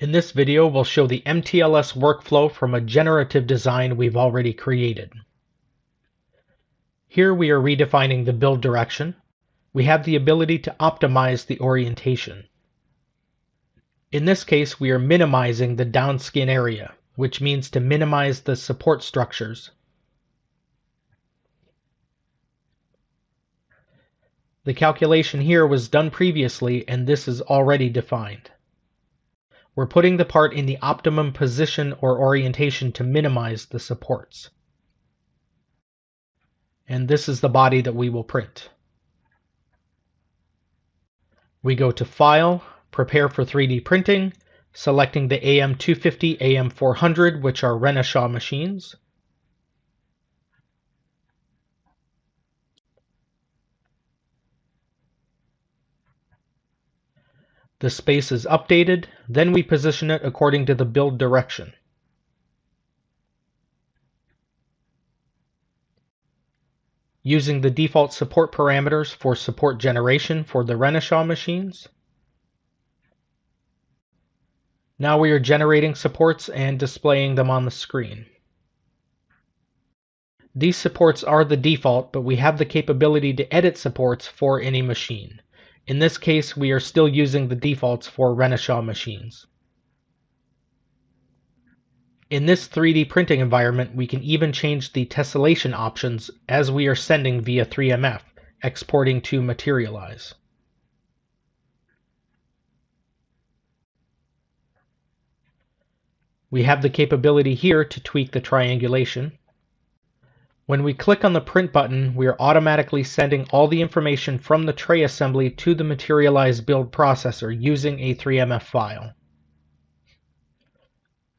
In this video, we'll show the MTLS workflow from a generative design we've already created. Here we are redefining the build direction. We have the ability to optimize the orientation. In this case, we are minimizing the downskin area, which means to minimize the support structures. The calculation here was done previously, and this is already defined. We're putting the part in the optimum position or orientation to minimize the supports. And this is the body that we will print. We go to File, Prepare for 3D Printing, selecting the AM250, AM400, which are Renishaw machines. The space is updated, then we position it according to the build direction. Using the default support parameters for support generation for the Renishaw machines. Now we are generating supports and displaying them on the screen. These supports are the default, but we have the capability to edit supports for any machine. In this case, we are still using the defaults for Renishaw machines. In this 3D printing environment, we can even change the tessellation options as we are sending via 3MF, exporting to Materialise. We have the capability here to tweak the triangulation. When we click on the print button, we are automatically sending all the information from the tray assembly to the Materialise build processor using a 3MF file.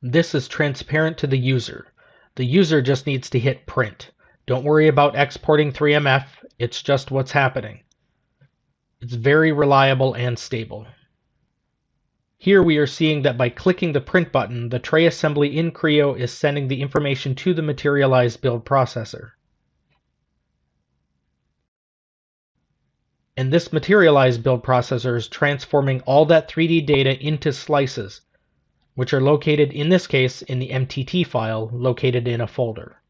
This is transparent to the user. The user just needs to hit print. Don't worry about exporting 3MF, it's just what's happening. It's very reliable and stable. Here we are seeing that by clicking the print button, the tray assembly in Creo is sending the information to the Materialise build processor. And this Materialise build processor is transforming all that 3D data into slices, which are located in this case in the MTT file located in a folder.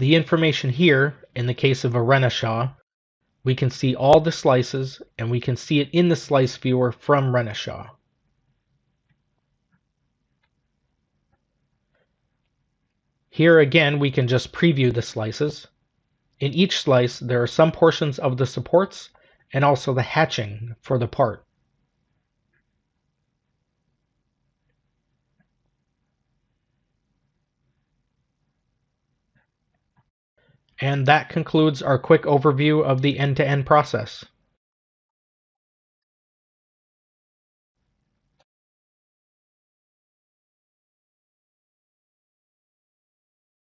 The information here, in the case of a Renishaw, we can see all the slices and we can see it in the slice viewer from Renishaw. Here again, we can just preview the slices. In each slice, there are some portions of the supports and also the hatching for the part. And that concludes our quick overview of the end-to-end process.